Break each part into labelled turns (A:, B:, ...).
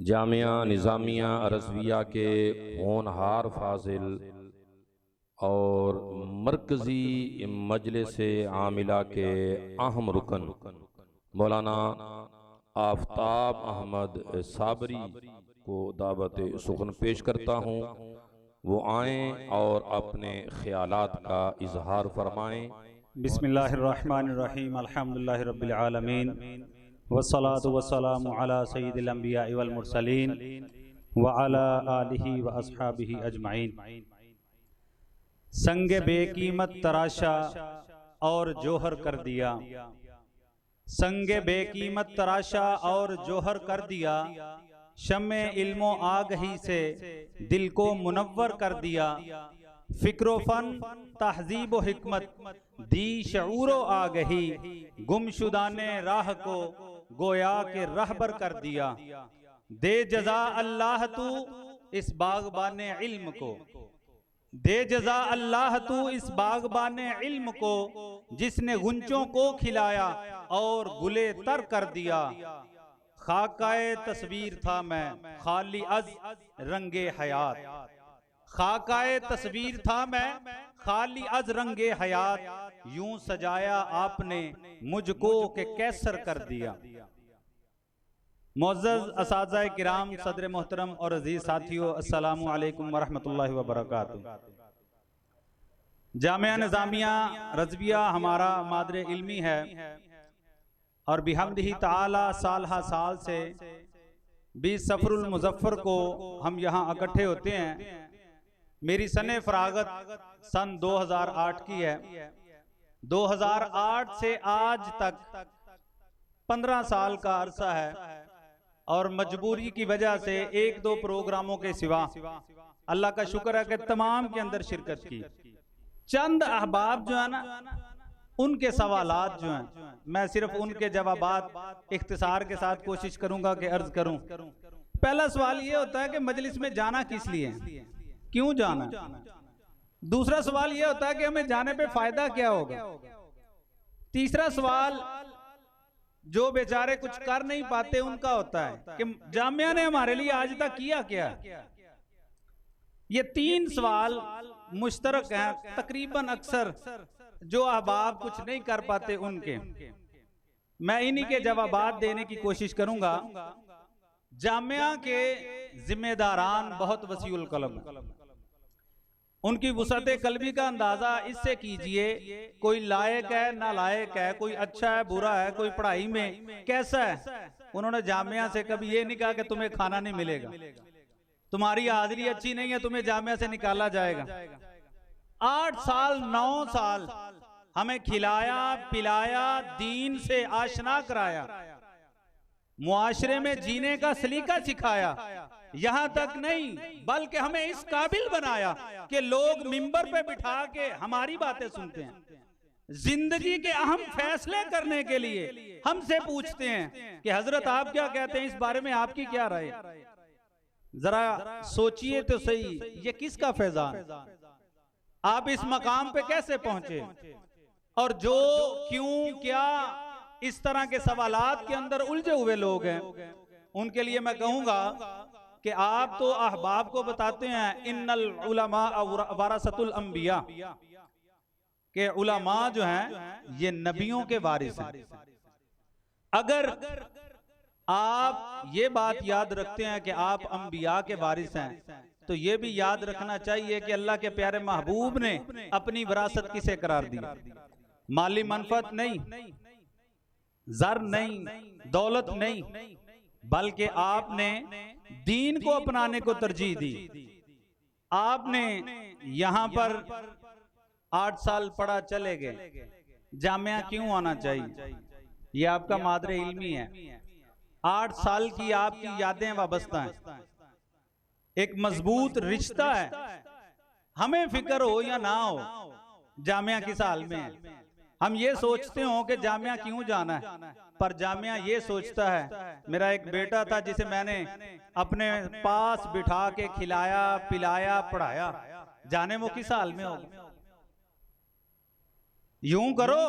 A: जामिया निज़ामिया रज़विया के होनहार फाजिल और मरकज़ी मजलिस आमिला के अहम रुकन मौलाना आफताब अहमद साबरी को दावत सुखन पेश करता हूँ। वो आएँ और अपने ख्यालात का इजहार फरमाएँ।
B: बिस्मिल्लाहिर्रहमानिर्रहीम अल्हम्दुलिल्लाहि रब्बिल आलमीन वस्सलातु वस्सलामु अला सय्यिदिल अंबिया वल मुरसलीन व अला आलिहि व अस्हाबिहि अजमाइन। संगे बेकीमत तराशा और जोहर कर दिया, संगे बेकीमत तराशा और जोहर कर दिया, शम्मे इल्मो आगही से दिल को मुनव्वर कर दिया। फिक्रो फन तहजीब व हिकमत दी शऊरो आगही, गुमशुदाने राह को गोया के रहबर कर दिया। दे जजा अल्लाह तू इस बागबाने इल्म को, दे जजा अल्लाह तू इस बागबाने इल्म को, जिसने गुंचों को खिलाया और गुले तर कर दिया। खाकाए तस्वीर था मैं खाली अज रंगे हयात, खाकाए तस्वीर था मैं खाली अज रंगे हयात, यूं सजाया आपने मुझको के कैसर कर दिया। मुअज़्ज़ज़ असातिज़ाए किराम, सदर मोहतरम और अजीज साथियों, अस्सलामु अलैकुम वरहमतुल्लाहि वबरकातुहू। जामिया निज़ामिया रज़विया हमारा मादरे इल्मी है और बिहम्दिही ताला साल साल से 20 सफरुल मुज़फ़्फ़र को हम यहाँ इकट्ठे होते हैं। मेरी सने फरागत सन 2008 की है। 2008 से आज तक 15 साल का अरसा है और मजबूरी की वजह से 1-2 प्रोग्रामों के सिवा अल्लाह का शुक्र है कि तमाम के अंदर शिरकत की। चंद अहबाब जो है ना, उनके सवालात जो हैं, मैं सिर्फ उनके जवाबात इख्तिसार के साथ कोशिश करूंगा कि अर्ज करूं। पहला सवाल ये होता है कि मजलिस में जाना किस लिए, क्यों जाना। दूसरा सवाल ये होता है कि हमें जाने पे फायदा क्या होगा। तीसरा सवाल जो बेचारे कुछ कर नहीं पाते उनका होता है कि जामिया ने हमारे लिए आज तक किया क्या। ये 3 सवाल मुश्तरक हैं तकरीबन अक्सर जो अहबाब कुछ नहीं कर पाते उनके। मैं इन्हीं के जवाबात देने की कोशिश करूंगा। जामिया के जिम्मेदारान बहुत वसीउल कलम हैं। उनकी वुसअत कल्बी का अंदाजा इससे कीजिए, कोई लायक है ना लायक है, कोई अच्छा है बुरा है, कोई पढ़ाई में कैसा है। उन्होंने जामिया से कभी ये नहीं कहा कि तुम्हें खाना नहीं मिलेगा, तुम्हारी हाजिरी अच्छी नहीं है, तुम्हें जामिया से निकाला जाएगा। 8 साल 9 साल हमें खिलाया पिलाया, दीन से आशना कराया, मुआशरे में जीने का सलीका सिखाया। यहां तक नहीं बल्कि हमें इस काबिल बनाया कि लोग मिंबर पे बिठा के हमारी बातें सुनते हैं। जिंदगी के अहम फैसले करने के लिए हमसे पूछते हैं कि हजरत आप क्या कहते हैं, इस बारे में आपकी क्या राय। जरा सोचिए तो सही, ये किसका फैजान। आप इस मकाम पे कैसे पहुंचे। और जो क्यों क्या इस तरह के सवालात के अंदर उलझे हुए लोग हैं, उनके लिए मैं कहूंगा कि आप तो अहबाब को बताते हैं इन्नल उलमा वरासतुल अंबिया, के उलमा जो हैं ये नबियों के वारिस हैं। अगर आप ये बात याद रखते हैं कि आप अंबिया के वारिस हैं, तो ये भी याद रखना चाहिए कि अल्लाह के प्यारे महबूब ने अपनी विरासत किसे करार दी। माली मनफत नहीं, जर नहीं, दौलत नहीं, बल्कि आपने दीन को अपनाने को तरजीह दी। आपने यहां पर 8 साल पढ़ा चले गए। जामिया क्यों आना चाहिए, यह आपका मादरे इल्मी है। 8 साल की आपकी यादें वाबस्ता हैं, एक मजबूत रिश्ता है। हमें फिक्र हो या ना हो जामिया किस हाल में है, हम ये सोचते हो कि जामिया क्यों जाना है, पर जामिया ये सोचता है। मेरा एक बेटा था जिसे मैंने अपने पास बिठा के खिलाया पिलाया पढ़ाया, जाने वो किस हाल में होगा। यूं करो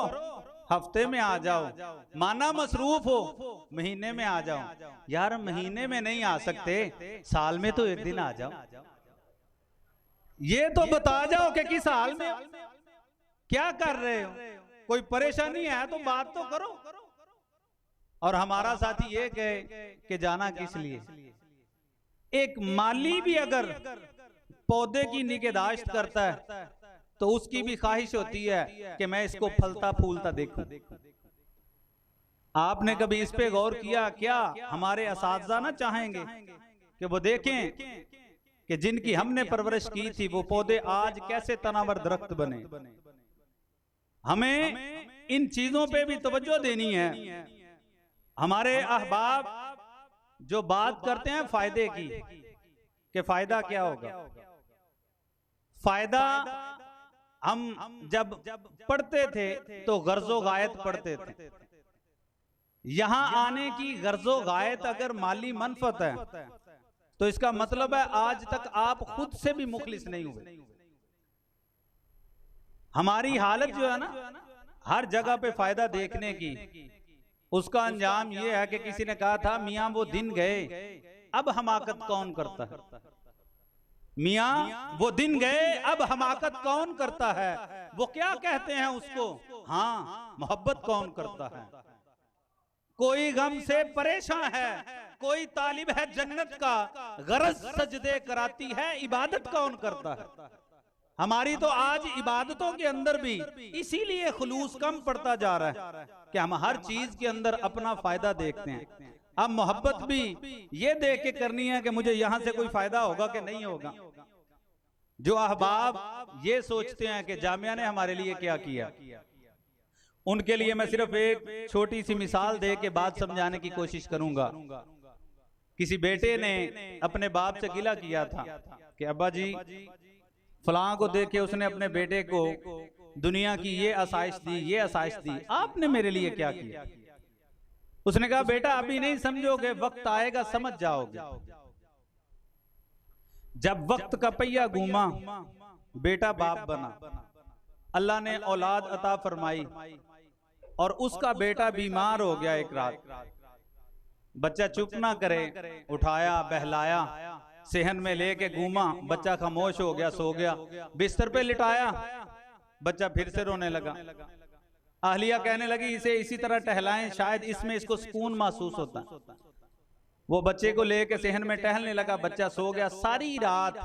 B: हफ्ते में आ जाओ, माना मसरूफ हो महीने में आ जाओ। यार महीने में नहीं आ सकते, साल में तो एक दिन आ जाओ। ये तो बता जाओ कि किस हाल में क्या कर रहे हो, कोई परेशानी है तो बात तो करो। और हमारा साथी ये कहे कि जाना किस लिए। एक माली भी अगर पौधे की निगहदाश्त करता है तो उसकी भी ख्वाहिश होती है कि मैं इसको फलता फूलता देखूं। आपने कभी इस पे गौर किया क्या? हमारे असातिज़ा ना चाहेंगे कि वो देखें कि जिनकी हमने परवरिश की थी वो पौधे आज कैसे तनावर दरख्त बने। हमें इन चीजों पे भी तवज्जो देनी है। हमारे अहबाब जो बात करते हैं फायदे की, कि फायदा क्या होगा। फायदा हम जब पढ़ते थे तो गर्जो गायत पढ़ते थे। यहां आने की गर्जो गायत अगर माली मनफत है तो इसका मतलब है आज तक आप खुद से भी मुखलिस नहीं हुए। हमारी हालत जो है ना हर जगह पे फायदा देखने की, उसका अंजाम यह है कि किसी ने कहा था मियां वो दिन गए अब हमाकत कौन करता है। मियां वो दिन गए अब हमाकत कौन करता है। वो क्या कहते हैं उसको, हाँ मोहब्बत कौन करता है। कोई गम से परेशान है, कोई तालिब है जन्नत का, गरज सजदे कराती है, इबादत कौन करता है। हमारी तो आज इबादतों के अंदर भी इसीलिए खुलूस कम पड़ता जा रहा है कि हम हर चीज के अंदर अपना फायदा देखते हैं। अब मोहब्बत भी ये देख के करनी है कि मुझे यहां से कोई फायदा होगा कि नहीं होगा। जो अहबाब ये सोचते हैं कि जामिया ने हमारे लिए क्या किया, उनके लिए मैं सिर्फ एक छोटी सी मिसाल दे के बात समझाने की कोशिश करूंगा। किसी बेटे ने अपने बाप से गिला किया था कि अब्बा जी फलां को देख के उसने अपने बेटे को दुनिया की ये आसाइश दी, ये आसाइश दी, आपने मेरे लिए क्या किया। उसने कहा बेटा अभी नहीं समझोगे, वक्त आएगा समझ जाओगे। जब वक्त का पहिया घूमा बेटा बाप बना, अल्लाह ने औलाद अता फरमाई और उसका बेटा बीमार हो गया। एक रात बच्चा चुप ना करे, उठाया बहलाया, सेहन में लेके घूमा, बच्चा खामोश हो गया, सो गया। बिस्तर पे लिटाया, बच्चा फिर से रोने लगा। अहलिया कहने लगी इसे इसी तरह टहलाएं, शायद इसमें इसको सुकून महसूस होता है। वो बच्चे को लेके सेहन में टहलने लगा, बच्चा सो गया। सारी रात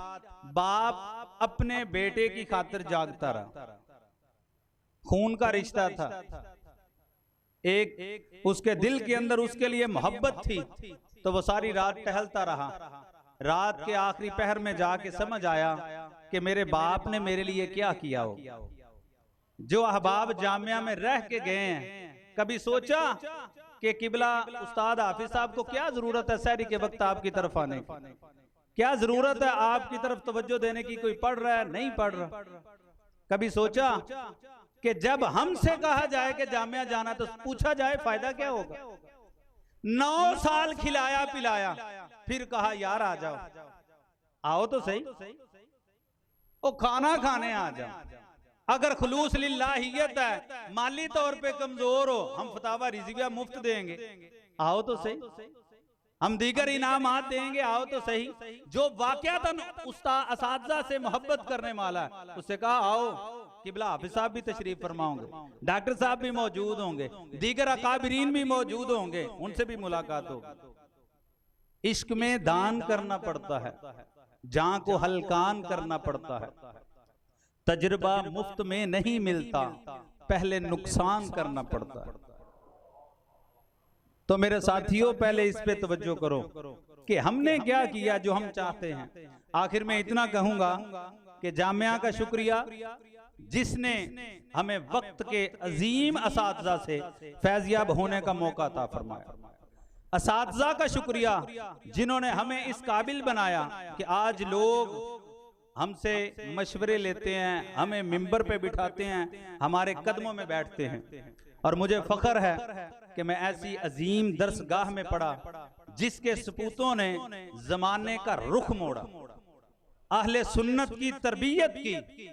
B: बाप अपने बेटे की खातिर जागता रहा। खून का रिश्ता था, एक उसके दिल के अंदर उसके लिए मोहब्बत थी, तो वो सारी रात टहलता रहा। रात के आखिरी पहर में जाके समझ आया कि मेरे बाप ने मेरे लिए क्या किया हो। जो अहबाब जामिया में रह के गए हैं, कभी सोचा कि किबला उस्ताद हाफिज साहब को क्या जरूरत है सहरी के वक्त आपकी तरफ आने की, क्या जरूरत है आपकी तरफ तवज्जो देने की, कोई पढ़ रहा है नहीं पढ़ रहा। कभी सोचा कि जब हमसे कहा जाए कि जामिया जाना तो पूछा जाए फायदा क्या होगा। 9 साल खिलाया पिलाया, फिर कहा यार आ जाओ, आओ तो सही, ओ खाना खाने आ जाओ। अगर खुलूस लिल्लाहियत है, माली तौर पे कमजोर हो, हम फतावा रिजविया मुफ्त देंगे, आओ तो सही। हम दीगर इनामात देंगे, आओ तो सही। जो वाकयातन उस्ताद असातिज़ा से मोहब्बत करने वाला है उससे कहा आओ, किबला हाफिज साहब भी तशरीफ फरमाओगे, डॉक्टर साहब भी मौजूद होंगे, दीगर अकाबिरीन भी मौजूद होंगे, उनसे भी मुलाकात होगी। इश्क में दान करना पड़ता है, जान को हलकान करना पड़ता है। तजुर्बा मुफ्त में नहीं मिलता, पहले नुकसान करना पड़ता है। तो मेरे साथियों पहले इस पे तवज्जो करो कि हमने क्या किया जो हम चाहते हैं। आखिर में इतना कहूंगा कि जामिया का शुक्रिया जिसने हमें वक्त के अजीम असातिज़ा से फैज़याब होने का मौका अता फरमाया। असातिज़ा का शुक्रिया जिन्होंने हमें इस काबिल बनाया कि आज लोग हमसे मशवरे लेते हैं, हमें मिंबर पे बिठाते हैं, हमारे कदमों में बैठते हैं। और मुझे फख्र है कि मैं ऐसी अजीम दरसगाह में पढ़ा जिसके सपूतों ने जमाने का रुख मोड़ा, अहले सुन्नत की तरबियत की।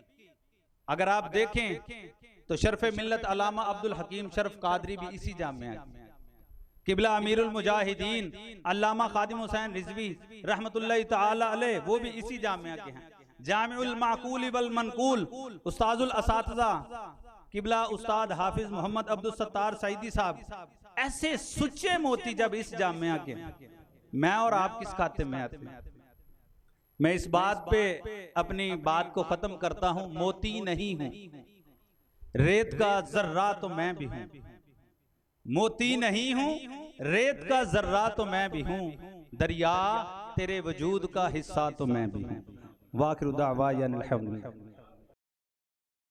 B: अगर आप देखें तो शरफ मिल्लत अल्लामा अब्दुल हकीम शरफ कादरी भी इसी जामिया के, किबला अमीरुल मुजाहिदीन अल्लामा खादिम हुसैन रिजवी रहमतुल्लाह तआला अलैह वो भी इसी जामिया के हैं। जामिउल माकूल वल मनकूल उस्ताजुल असातिज़ा किबला उस्ताद हाफिज मोहम्मद अब्दुल सत्तार सईदी साहब, ऐसे सुच्चे मोती जब इस जामिया के, मैं और आप किस खाते में आते हैं? मैं इस बात पे अपनी बात को खत्म करता हूं, मोती नहीं हूं, रेत का जर्रा तो मैं भी हूं। मोती नहीं हूं, रेत का जर्रा तो मैं भी हूं, दरिया तेरे वजूद का हिस्सा तो मैं भी हूं। वाखिर दावा अनिल हम्दुलिल्लाह।